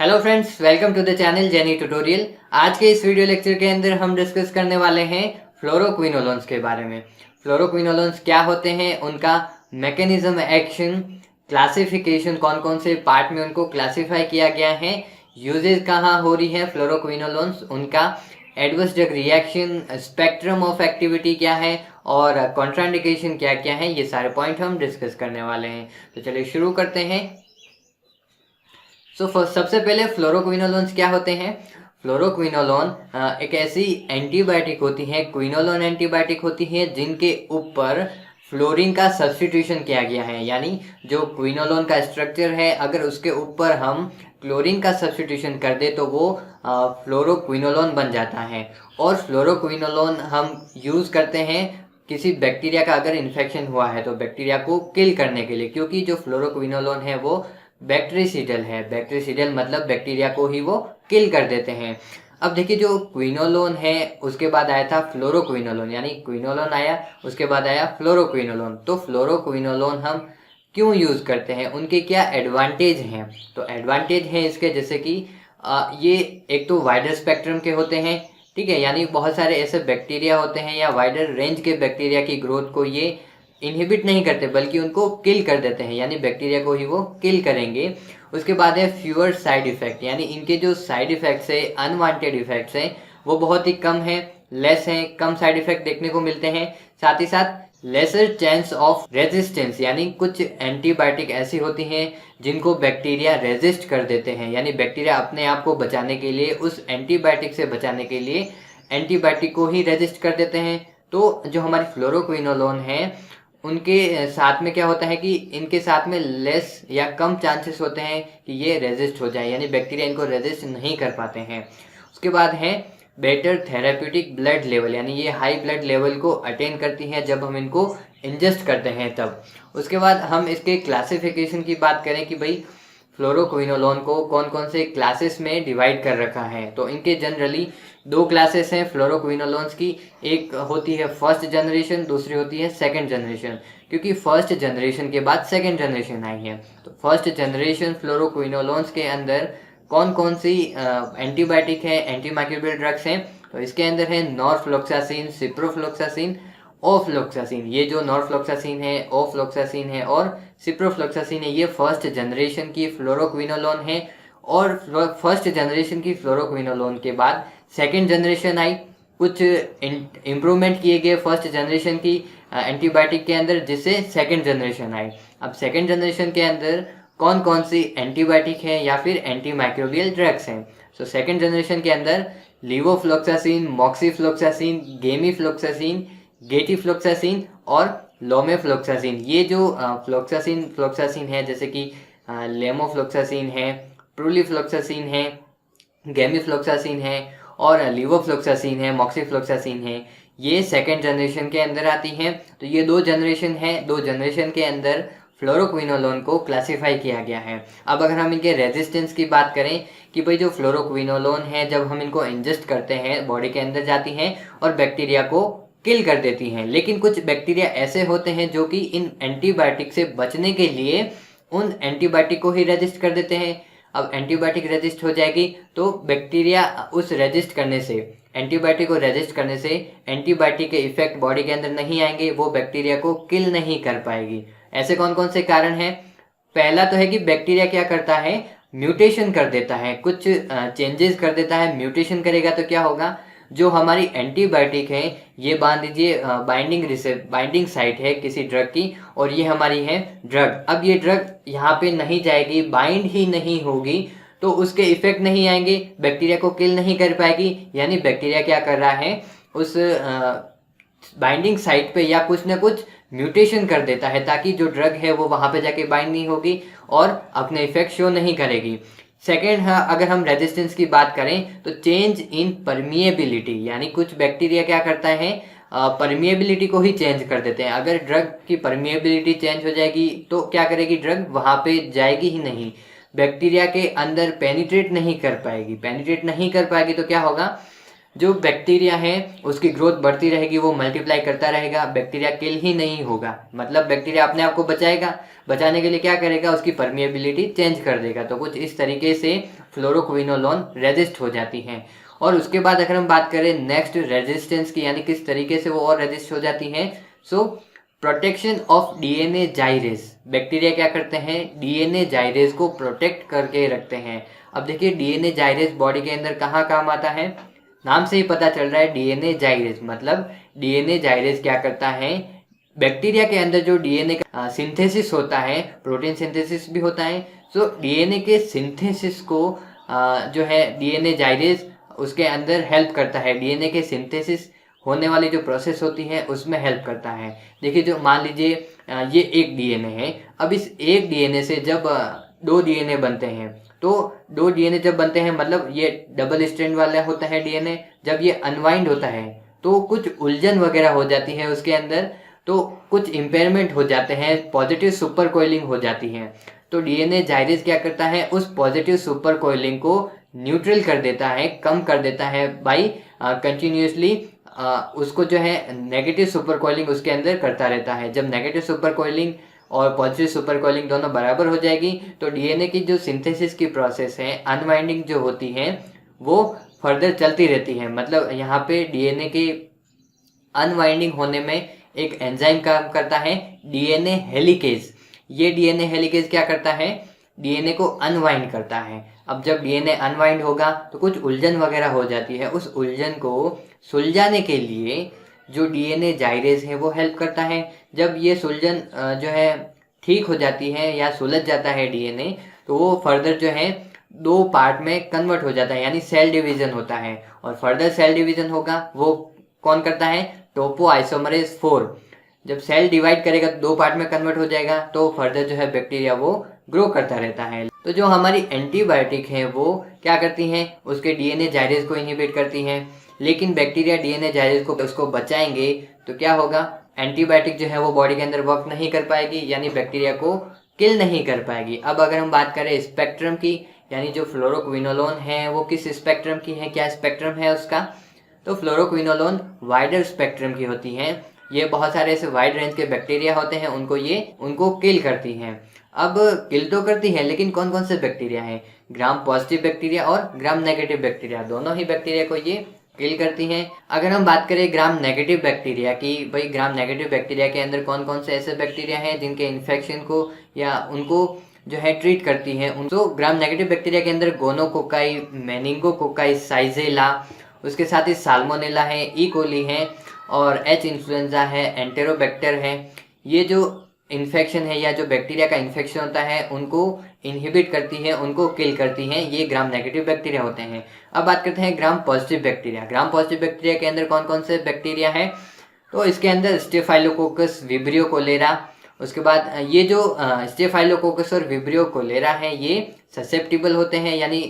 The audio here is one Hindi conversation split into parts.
Hello friends, welcome to the channel Jenny tutorial. आज के इस वीडियो लेक्चर के अंदर हम डिस्कस करने वाले हैं फ्लोरोक्विनोलोन्स के बारे में। फ्लोरोक्विनोलोन्स क्या होते हैं, उनका मैकेनिज्म एक्शन, क्लासिफिकेशन, कौन कौन से पार्ट में उनको क्लासिफाई किया गया है, यूजेज कहाँ हो रही है फ्लोरोक्विनोलोन्स, उनका adverse drug reaction, spectrum of activity क्या है और कॉन्ट्राइंडिकेशन क्या क्या है, ये सारे पॉइंट हम डिस्कस करने वाले हैं। तो चलिए शुरू करते हैं। सबसे पहले फ्लोरोक्विनोलोन्स क्या होते हैं। फ्लोरोक्विनोलोन एक ऐसी एंटीबायोटिक होती है, क्विनोलोन एंटीबायोटिक होती है जिनके ऊपर फ्लोरीन का सब्स्टिट्यूशन किया गया है। यानी जो क्विनोलोन का स्ट्रक्चर है, अगर उसके ऊपर हम क्लोरीन का सब्स्टिट्यूशन कर दे तो वो फ्लोरोक्विनोलोन बन जाता है। और फ्लोरोक्विनोलोन हम यूज़ करते हैं किसी बैक्टीरिया का अगर इन्फेक्शन हुआ है तो बैक्टीरिया को किल करने के लिए, क्योंकि जो फ्लोरोक्विनोलोन है वो बैक्टीरिसिडल है। बैक्टीरिसिडल मतलब बैक्टीरिया को ही वो किल कर देते हैं। अब देखिए, जो क्विनोलोन है उसके बाद आया था फ्लोरोक्विनोलोन, यानी क्विनोलोन आया उसके बाद आया फ्लोरोक्विनोलोन। तो फ्लोरोक्विनोलोन हम क्यों यूज़ करते हैं, उनके क्या एडवांटेज हैं। तो एडवांटेज हैं इसके, जैसे कि ये एक तो वाइडर स्पेक्ट्रम के होते हैं, ठीक है, यानी बहुत सारे ऐसे बैक्टीरिया होते हैं या वाइडर रेंज के बैक्टीरिया की ग्रोथ को ये इनहिबिट नहीं करते बल्कि उनको किल कर देते हैं, यानी बैक्टीरिया को ही वो किल करेंगे। उसके बाद है फ्यूअर साइड इफेक्ट, यानी इनके जो साइड इफेक्ट्स है, अनवांटेड इफेक्ट्स हैं, वो बहुत ही कम है, लेस हैं, कम साइड इफेक्ट देखने को मिलते हैं। साथ ही साथ लेसर चांस ऑफ रेजिस्टेंस, यानी कुछ एंटीबायोटिक ऐसी होती हैं जिनको बैक्टीरिया रेजिस्ट कर देते हैं, यानी बैक्टीरिया अपने आप को बचाने के लिए, उस एंटीबायोटिक से बचाने के लिए एंटीबायोटिक को ही रेजिस्ट कर देते हैं। तो जो हमारी फ्लोरोक्विनोलोन है उनके साथ में क्या होता है कि इनके साथ में लेस या कम चांसेस होते हैं कि ये रेजिस्ट हो जाए, यानी बैक्टीरिया इनको रेजिस्ट नहीं कर पाते हैं। उसके बाद है बेटर थेराप्यूटिक ब्लड लेवल, यानी ये हाई ब्लड लेवल को अटेन करती हैं जब हम इनको इंजेस्ट करते हैं तब। उसके बाद हम इसके क्लासिफिकेशन की बात करें कि भाई फ्लोरोक्विनोलोन को कौन कौन से क्लासेस में डिवाइड कर रखा है, तो इनके जनरली दो क्लासेस हैं फ्लोरोक्विनोलोन्स की। एक होती है फर्स्ट जनरेशन, दूसरी होती है सेकंड जनरेशन, क्योंकि फर्स्ट जनरेशन के बाद सेकंड जनरेशन आई है। तो फर्स्ट जनरेशन फ्लोरोक्विनोलोन्स के अंदर कौन कौन सी एंटीबायोटिक है, एंटीमाइक्रोबियल ड्रग्स हैं, तो इसके अंदर है नॉरफ्लोक्सासिन, सिप्रोफ्लोक्सासिन, ओफ्लोक्सासिन। ये जो नॉरफ्लोक्सासिन है, ओफ्लोक्सासिन है और सिप्रोफ्लोक्सासिन है, ये फर्स्ट जनरेशन की फ्लोरोक्विनोलोन है। और फर्स्ट जनरेशन की फ्लोरोक्विनोलोन के बाद सेकंड जनरेशन आई, कुछ इम्प्रूवमेंट किए गए फर्स्ट जनरेशन की एंटीबायोटिक के अंदर, जिससे सेकंड जनरेशन आई। अब सेकंड जनरेशन के अंदर कौन कौन सी एंटीबायोटिक है या फिर एंटीमाइक्रोबियल ड्रग्स हैं। सो सेकंड जनरेशन के अंदर लीवोफ्लोक्सासिन, मॉक्सीफ्लोक्सासिन, गेमीफ्लोक्सासिन, गेटिफ्लोक्सासिन और लोमेफ्लोक्सासिन। ये जो फ्लोक्सासिन है, जैसे कि लेमोफ्लोक्सासिन है, प्रूलिफ्लोक्सासिन है, गेमीफ्लोक्सासिन है और लीवोफ्लोक्सासिन है, मॉक्सीफ्लोक्सासिन है, ये सेकेंड जनरेशन के अंदर आती हैं। तो ये दो जनरेशन है, दो जनरेशन के अंदर फ्लोरोक्विनोलोन को क्लासिफाई किया गया है। अब अगर हम इनके रेजिस्टेंस की बात करें कि भाई जो फ्लोरोक्विनोलोन है जब हम इनको इंजेस्ट करते हैं बॉडी के अंदर जाती हैं और बैक्टीरिया को किल कर देती हैं, लेकिन कुछ बैक्टीरिया ऐसे होते हैं जो कि इन एंटीबायोटिक से बचने के लिए उन एंटीबायोटिक को ही रेजिस्ट कर देते हैं। अब एंटीबायोटिक रेजिस्ट हो जाएगी तो बैक्टीरिया उस रेजिस्ट करने से, एंटीबायोटिक को रेजिस्ट करने से एंटीबायोटिक के इफेक्ट बॉडी के अंदर नहीं आएंगे, वो बैक्टीरिया को किल नहीं कर पाएगी। ऐसे कौन कौन से कारण हैं। पहला तो है कि बैक्टीरिया क्या करता है, म्यूटेशन कर देता है, कुछ चेंजेस कर देता है। म्यूटेशन करेगा तो क्या होगा, जो हमारी एंटीबायोटिक है ये बांध दीजिए बाइंडिंग साइट है किसी ड्रग की, और ये हमारी है ड्रग। अब ये ड्रग यहाँ पे नहीं जाएगी, बाइंड ही नहीं होगी, तो उसके इफेक्ट नहीं आएंगे, बैक्टीरिया को किल नहीं कर पाएगी। यानी बैक्टीरिया क्या कर रहा है, उस बाइंडिंग साइट पे या कुछ ना कुछ म्यूटेशन कर देता है ताकि जो ड्रग है वो वहाँ पे जाके बाइंड नहीं होगी और अपने इफेक्ट शो नहीं करेगी। सेकेंड, अगर हम रेजिस्टेंस की बात करें तो चेंज इन परमिएबिलिटी, यानी कुछ बैक्टीरिया क्या करता है, परमिएबिलिटी को ही चेंज कर देते हैं। अगर ड्रग की परमिएबिलिटी चेंज हो जाएगी तो क्या करेगी, ड्रग वहाँ पे जाएगी ही नहीं, बैक्टीरिया के अंदर पेनिट्रेट नहीं कर पाएगी। पेनिट्रेट नहीं कर पाएगी तो क्या होगा, जो बैक्टीरिया है उसकी ग्रोथ बढ़ती रहेगी, वो मल्टीप्लाई करता रहेगा, बैक्टीरिया किल ही नहीं होगा। मतलब बैक्टीरिया अपने आप को बचाएगा, बचाने के लिए क्या करेगा, उसकी परमिएबिलिटी चेंज कर देगा। तो कुछ इस तरीके से फ्लोरोक्विनोलोन रेजिस्ट हो जाती हैं। और उसके बाद अगर हम बात करें नेक्स्ट रेजिस्टेंस की, यानी किस तरीके से वो और रेजिस्ट हो जाती हैं, सो प्रोटेक्शन ऑफ डीएनए जाइरेस। बैक्टीरिया क्या करते हैं, डीएनए जाइरेस को प्रोटेक्ट करके रखते हैं। अब देखिए डीएनए जाइरेस बॉडी के अंदर कहाँ काम आता है, नाम से ही पता चल रहा है डीएनए जाइरेस, मतलब डीएनए जाइरेस क्या करता है, बैक्टीरिया के अंदर जो डीएनए का सिंथेसिस होता है, प्रोटीन सिंथेसिस भी होता है, सो डीएनए के सिंथेसिस को जो है डीएनए जाइरेस उसके अंदर हेल्प करता है, डीएनए के सिंथेसिस होने वाली जो प्रोसेस होती है उसमें हेल्प करता है। देखिए जो मान लीजिए ये एक डीएनए है, अब इस एक डीएनए से जब दो डीएनए बनते हैं, तो दो डीएनए जब बनते हैं मतलब ये डबल स्ट्रैंड वाला होता है डीएनए, जब ये अनवाइंड होता है तो कुछ उलझन वगैरह हो जाती है उसके अंदर, तो कुछ इम्पेयरमेंट हो जाते हैं, पॉजिटिव सुपर कोइलिंग हो जाती है। तो डीएनए जाइरेस क्या करता है, उस पॉजिटिव सुपर कोइलिंग को न्यूट्रल कर देता है, कम कर देता है बाई कंटिन्यूसली उसको जो है नेगेटिव सुपर कोइलिंग उसके अंदर करता रहता है। जब नेगेटिव सुपर कोइलिंग और पॉजिटिव सुपर कोइलिंग दोनों बराबर हो जाएगी तो डीएनए की जो सिंथेसिस की प्रोसेस है, अनवाइंडिंग जो होती है, वो फर्दर चलती रहती है। मतलब यहाँ पे डीएनए की अनवाइंडिंग होने में एक एंजाइम काम करता है, डीएनए हेलिकेज। ये डीएनए हेलिकेज क्या करता है, डीएनए को अनवाइंड करता है। अब जब डीएनए अनवाइंड होगा तो कुछ उलझन वगैरह हो जाती है, उस उलझन को सुलझाने के लिए जो डीएनए जाइरेस है वो हेल्प करता है। जब ये सुलझन जो है ठीक हो जाती है या सुलझ जाता है डीएनए, तो वो फर्दर जो है दो पार्ट में कन्वर्ट हो जाता है, यानी सेल डिवीजन होता है। और फर्दर सेल डिवीजन होगा वो कौन करता है, टोपो आइसोमरेज 4। जब सेल डिवाइड करेगा तो दो पार्ट में कन्वर्ट हो जाएगा, तो फर्दर जो है बैक्टीरिया वो ग्रो करता रहता है। तो जो हमारी एंटीबायोटिक है वो क्या करती हैं, उसके डीएनए जाइरेस को इनहिबिट करती हैं। लेकिन बैक्टीरिया डीएनए जाइरेस को उसको बचाएंगे तो क्या होगा, एंटीबायोटिक जो है वो बॉडी के अंदर वर्क नहीं कर पाएगी, यानी बैक्टीरिया को किल नहीं कर पाएगी। अब अगर हम बात करें स्पेक्ट्रम की, यानी जो फ्लोरोक्विनोलोन है वो किस स्पेक्ट्रम की है, क्या स्पेक्ट्रम है उसका, तो फ्लोरोक्विनोलोन वाइडर स्पेक्ट्रम की होती हैं। ये बहुत सारे ऐसे वाइड रेंज के बैक्टीरिया होते हैं, उनको किल करती हैं। अब किल तो करती है, लेकिन कौन कौन से बैक्टीरिया हैं, ग्राम पॉजिटिव बैक्टीरिया और ग्राम नेगेटिव बैक्टीरिया, दोनों ही बैक्टीरिया को ये किल करती हैं। अगर हम बात करें ग्राम नेगेटिव बैक्टीरिया की, भाई ग्राम नेगेटिव बैक्टीरिया के अंदर कौन कौन से ऐसे बैक्टीरिया हैं जिनके इन्फेक्शन को या उनको जो है ट्रीट करती हैं। उनको ग्राम नेगेटिव बैक्टीरिया के अंदर गोनोकोकाई, मेनिंगोकोकाई, साइजेला, उसके साथ ही साल्मोनेला है, ई कोली है और एच इन्फ्लुएंजा है, एंटेरोबैक्टर है। ये जो इन्फेक्शन है या जो बैक्टीरिया का इन्फेक्शन होता है उनको इनहिबिट करती है, उनको किल करती हैं, ये ग्राम नेगेटिव बैक्टीरिया होते हैं। अब बात करते हैं gram positive bacteria. Gram positive bacteria के अंदर कौन कौन से बैक्टीरिया हैं, तो इसके अंदर स्टेफाइलोकोकस, विब्रियो कोलेरा, उसके बाद ये जो स्टेफाइलोकोकस और विब्रियो कोलेरा है ये ससेप्टिबल होते हैं, यानी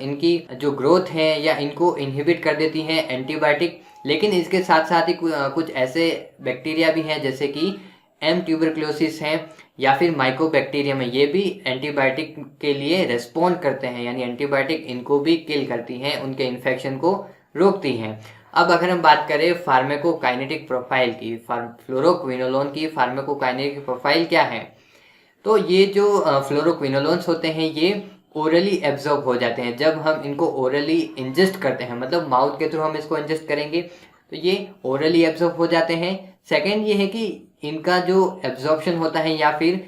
इनकी जो ग्रोथ है या इनको इनहिबिट कर देती हैं एंटीबायोटिक। लेकिन इसके साथ साथ ही कुछ ऐसे बैक्टीरिया भी हैं जैसे कि एम ट्यूबरक्लोसिस है या फिर माइकोबैक्टीरियम है, ये भी एंटीबायोटिक के लिए रेस्पॉन्ड करते हैं, यानी एंटीबायोटिक इनको भी किल करती हैं, उनके इन्फेक्शन को रोकती हैं। अब अगर हम बात करें फार्माकोकाइनेटिक प्रोफाइल की, फ्लोरोक्विनोलोन की फार्माकोकाइनेटिक प्रोफाइल क्या है, तो ये जो फ्लोरोक्विनोलोन्स होते हैं ये ओरली एब्जॉर्ब हो जाते हैं। जब हम इनको ओरली इंजेस्ट करते हैं, मतलब माउथ के थ्रू हम इसको इंजेस्ट करेंगे तो ये ओरली एब्जॉर्ब हो जाते हैं। सेकेंड ये है कि इनका जो एब्जॉर्प्शन होता है या फिर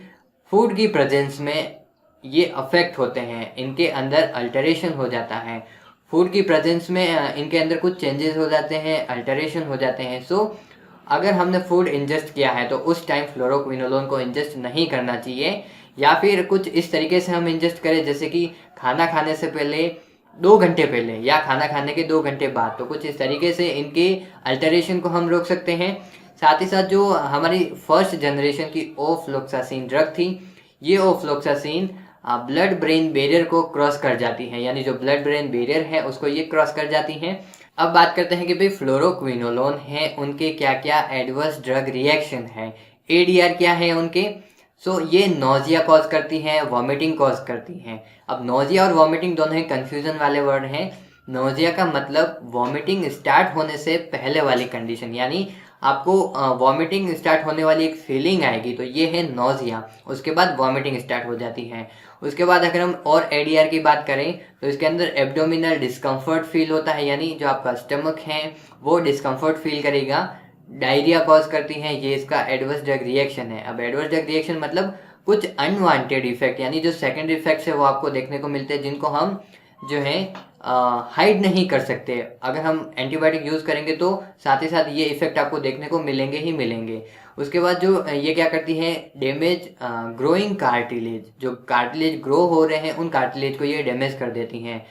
फूड की प्रेजेंस में ये अफेक्ट होते हैं, इनके अंदर अल्टरेशन हो जाता है, फूड की प्रेजेंस में इनके अंदर कुछ चेंजेस हो जाते हैं, अल्टरेशन हो जाते हैं। सो अगर हमने फूड इंजेस्ट किया है तो उस टाइम फ्लोरोक्विनोलोन को इंजेस्ट नहीं करना चाहिए, या फिर कुछ इस तरीके से हम इंजेस्ट करें जैसे कि खाना खाने से पहले 2 घंटे पहले या खाना खाने के 2 घंटे बाद, तो कुछ इस तरीके से इनके अल्टरेशन को हम रोक सकते हैं। साथ ही साथ जो हमारी फर्स्ट जनरेशन की ओफ्लोक्सासिन ड्रग थी, ये ओफ्लोक्सासिन ब्लड ब्रेन बैरियर को क्रॉस कर जाती हैं, यानी जो ब्लड ब्रेन बैरियर है उसको ये क्रॉस कर जाती हैं। अब बात करते हैं कि भाई फ्लोरोक्विनोलोन है उनके क्या क्या एडवर्स ड्रग रिएक्शन है, एडीआर क्या है उनके। सो ये नोजिया कॉज करती हैं, वॉमिटिंग कॉज करती हैं। अब नोजिया और वॉमिटिंग दोनों ही कन्फ्यूजन वाले वर्ड हैं। नोजिया का मतलब वॉमिटिंग स्टार्ट होने से पहले वाली कंडीशन, यानी आपको वॉमिटिंग स्टार्ट होने वाली एक फीलिंग आएगी तो ये है नोजिया। उसके बाद वॉमिटिंग स्टार्ट हो जाती है। उसके बाद अगर हम और एडीआर की बात करें तो इसके अंदर एब्डोमिनल डिस्कम्फर्ट फील होता है, यानी जो आपका स्टमक है वो डिस्कम्फर्ट फील करेगा। डायरिया कॉज करती है, ये इसका एडवर्स ड्रग रिएक्शन है। अब एडवर्स ड्रग रिएक्शन मतलब कुछ अनवांटेड इफेक्ट, यानी जो सेकेंडरी इफेक्ट्स है वो आपको देखने को मिलते हैं जिनको हम जो है हाइड नहीं कर सकते। अगर हम एंटीबायोटिक यूज़ करेंगे तो साथ ही साथ ये इफेक्ट आपको देखने को मिलेंगे ही मिलेंगे। उसके बाद जो ये क्या करती है, डैमेज ग्रोइंग कार्टिलेज, जो कार्टिलेज ग्रो हो रहे हैं उन कार्टिलेज को ये डैमेज कर देती हैं।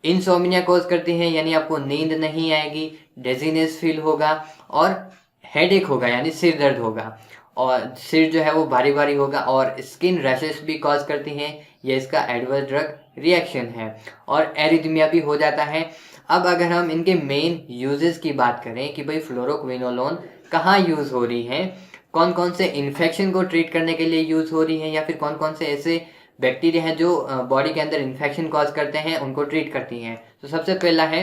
इंसोम्निया कॉज करती हैं, यानी आपको नींद नहीं आएगी, डेजीनेस फील होगा और हेडेक होगा, यानी सिर दर्द होगा और सिर जो है वो भारी भारी होगा, और स्किन रैशेस भी कॉज करती हैं। ये इसका एडवर्स ड्रग रिएक्शन है और एरिथमिया भी हो जाता है। अब अगर हम इनके मेन यूजेस की बात करें कि भाई फ्लोरोक्विनोलोन कहाँ यूज़ हो रही है, कौन कौन से इन्फेक्शन को ट्रीट करने के लिए यूज़ हो रही है, या फिर कौन कौन से ऐसे बैक्टीरिया हैं जो बॉडी के अंदर इन्फेक्शन कॉज करते हैं उनको ट्रीट करती हैं। तो सबसे पहला है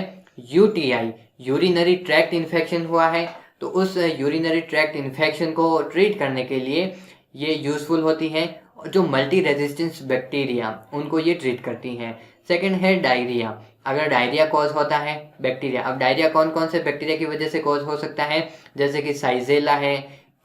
यूटीआई, यूरिनरी ट्रैक्ट इन्फेक्शन हुआ है तो उस यूरिनरी ट्रैक्ट इन्फेक्शन को ट्रीट करने के लिए ये यूज़फुल होती हैं। और जो मल्टी रेजिस्टेंस बैक्टीरिया उनको ये ट्रीट करती हैं। सेकंड है डायरिया, अगर डायरिया कॉज होता है बैक्टीरिया, अब डायरिया कौन कौन से बैक्टीरिया की वजह से कॉज हो सकता है, जैसे कि साइजेला है,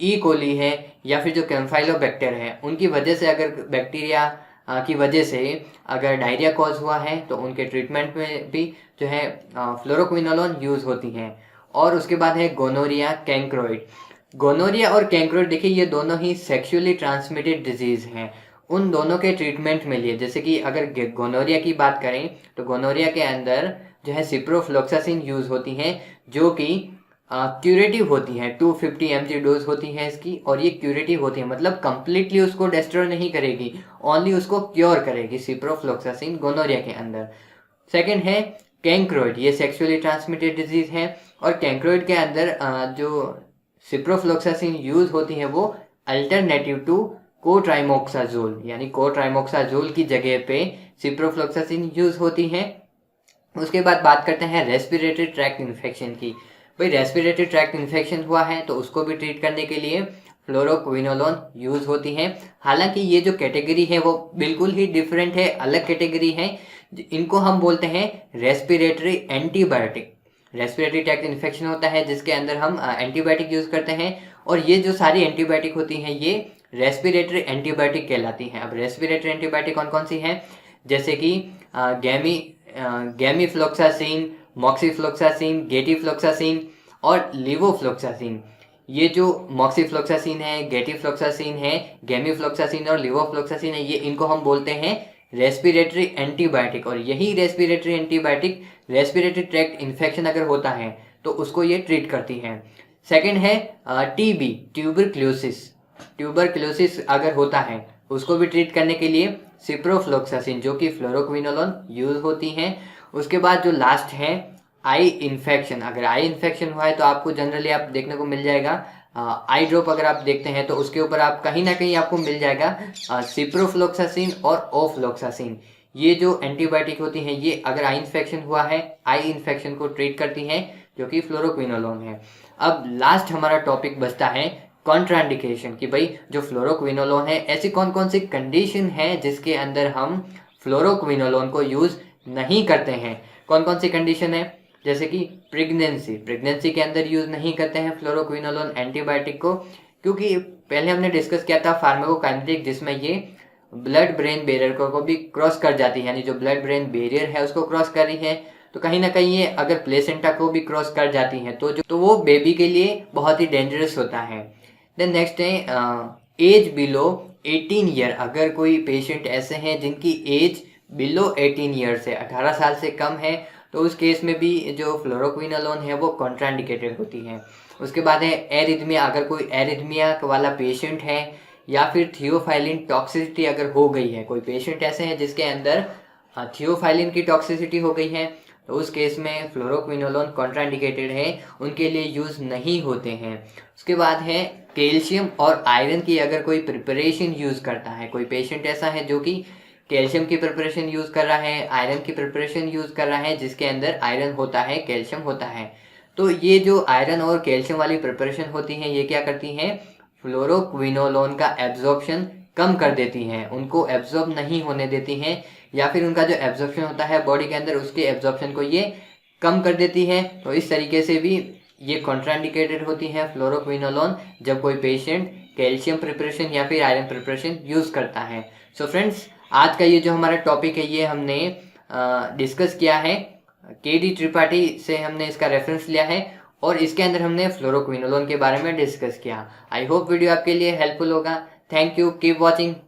ई कोली है, या फिर जो कैम्फाइलोबैक्टर है उनकी वजह से, अगर बैक्टीरिया की वजह से अगर डायरिया कॉज हुआ है तो उनके ट्रीटमेंट में भी जो है फ्लोरोक्विनोलोन यूज़ होती हैं। और उसके बाद है गोनोरिया कैंक्रोइड। गोनोरिया और कैंक्रोइड देखिए ये दोनों ही सेक्सुअली ट्रांसमिटेड डिजीज़ हैं। उन दोनों के ट्रीटमेंट में लिए, जैसे कि अगर गोनोरिया की बात करें तो गोनोरिया के अंदर जो है सिप्रोफ्लोक्सासिन यूज़ होती हैं जो कि क्यूरेटिव होती हैं। 250 mg डोज होती है इसकी और ये क्यूरेटिव होती है, मतलब कंप्लीटली उसको डिस्ट्रॉय नहीं करेगी, ओनली उसको क्योर करेगी सिप्रोफ्लोक्सासिन गोनोरिया के अंदर। सेकंड है कैंक्रोइड, ये सेक्सुअली ट्रांसमिटेड डिजीज है और कैंक्रोइड के अंदर जो सिप्रोफ्लोक्सासिन यूज होती है वो अल्टरनेटिव टू कोट्राइमोक्साजोल, यानी कोट्राइमोक्साजोल की जगह पे सिप्रोफ्लोक्सासिन यूज होती है। उसके बाद बात करते हैं रेस्पिरेटरी ट्रैक्ट इन्फेक्शन की। भाई रेस्पिरेटरी ट्रैक्ट इन्फेक्शन हुआ है तो उसको भी ट्रीट करने के लिए फ्लोरोक्विनोलोन यूज होती है। हालांकि ये जो कैटेगरी है वो बिल्कुल ही डिफरेंट है, अलग कैटेगरी है। इनको हम बोलते हैं respiratory antibiotic. Respiratory tract infection होता है जिसके अंदर हम एंटीबायोटिक यूज करते हैं और ये जो सारी एंटीबायोटिक होती हैं ये रेस्पिरेटरी एंटीबायोटिक कहलाती हैं। अब रेस्पिरेटरी एंटीबायोटिक कौन कौन सी हैं, जैसे कि गैमीफ्लोक्सासिन, मॉक्सीफ्लोक्सासिन, गेटिफ्लोक्सासिन और लिवोफ्लोक्सासिन। ये जो मॉक्सीफ्लोक्सासिन है, गेटिफ्लोक्सासिन है, गैमीफ्लोक्सासिन और लिवोफ्लोक्सासिन है, ये इनको हम बोलते हैं रेस्पिरेटरी एंटीबायोटिक। और यही respiratory antibiotic respiratory tract infection अगर होता है तो उसको ये ट्रीट करती हैं। सेकंड है टीबी, ट्यूबरक्लोसिस। ट्यूबरक्लोसिस अगर होता है उसको भी ट्रीट करने के लिए सिप्रोफ्लोक्सासिन जो कि फ्लोरोक्विनोलोन यूज होती हैं। उसके बाद जो लास्ट है आई इन्फेक्शन, अगर आई इन्फेक्शन हुआ है तो आपको जनरली आप देखने को मिल जाएगा आई ड्रॉप, अगर आप देखते हैं तो उसके ऊपर आप कहीं ना कहीं आपको मिल जाएगा सिप्रोफ्लोक्सासिन और ओफ्लोक्सासिन। ये जो एंटीबायोटिक होती हैं ये अगर आई इन्फेक्शन हुआ है, आई इन्फेक्शन को ट्रीट करती हैं जो कि फ्लोरोक्विनोलोन है। अब लास्ट हमारा टॉपिक बचता है कॉन्ट्राइंडिकेशन, कि भाई जो फ्लोरोक्विनोलोन है ऐसी कौन कौन सी कंडीशन है जिसके अंदर हम फ्लोरोक्विनोलोन को यूज़ नहीं करते हैं। कौन कौन सी कंडीशन है, जैसे कि प्रेगनेंसी के अंदर यूज़ नहीं करते हैं फ्लोरोक्विनोलोन एंटीबायोटिक को, क्योंकि पहले हमने डिस्कस किया था फार्माकोकाइनेटिक जिसमें ये ब्लड ब्रेन बैरियर को भी क्रॉस कर जाती है, यानी जो ब्लड ब्रेन बैरियर है उसको क्रॉस कर रही है तो कहीं ना कहीं ये अगर प्लेसेंटा को भी क्रॉस कर जाती है तो वो बेबी के लिए बहुत ही डेंजरस होता है। देन नेक्स्ट है एज बिलो 18 ईयर, अगर कोई पेशेंट ऐसे हैं जिनकी एज बिलो 18 ईयर से 18 साल से कम है तो उस केस में भी जो फ्लोरोक्विनोलोन है वो कॉन्ट्राइंडिकेटेड होती है। उसके बाद है एरिथमिया, अगर कोई एरिथमिया वाला पेशेंट है या फिर थियोफाइलिन टॉक्सिसिटी अगर हो गई है, कोई पेशेंट ऐसे हैं जिसके अंदर थियोफाइलिन की टॉक्सिसिटी हो गई है तो उस केस में फ्लोरोक्विनोलोन कॉन्ट्राइंडिकेटेड है, उनके लिए यूज़ नहीं होते हैं। उसके बाद है कैल्शियम और आयरन की अगर कोई प्रिपरेशन यूज़ करता है, कोई पेशेंट ऐसा है जो कि कैल्शियम की प्रिपरेशन यूज़ कर रहा है, आयरन की प्रिपरेशन यूज़ कर रहा है, जिसके अंदर आयरन होता है, कैल्शियम होता है। तो ये जो आयरन और कैल्शियम वाली प्रिपरेशन होती हैं, ये क्या करती हैं, फ्लोरोक्विनोलोन का एब्जॉर्प्शन कम कर देती हैं, उनको एब्जॉर्ब नहीं होने देती हैं, या फिर उनका जो एब्जॉर्प्शन होता है बॉडी के अंदर, उसके एब्जॉर्प्शन को ये कम कर देती है। तो इस तरीके से भी ये कॉन्ट्राइंडिकेटेड होती है फ्लोरोक्विनोलोन जब कोई पेशेंट कैल्शियम प्रिपरेशन या फिर आयरन प्रिपरेशन यूज़ करता है। सो फ्रेंड्स, आज का ये जो हमारा टॉपिक है ये हमने डिस्कस किया है, KD त्रिपाठी से हमने इसका रेफरेंस लिया है और इसके अंदर हमने फ्लोरोक्विनोलोन के बारे में डिस्कस किया। आई होप वीडियो आपके लिए हेल्पफुल होगा। Thank you, keep watching.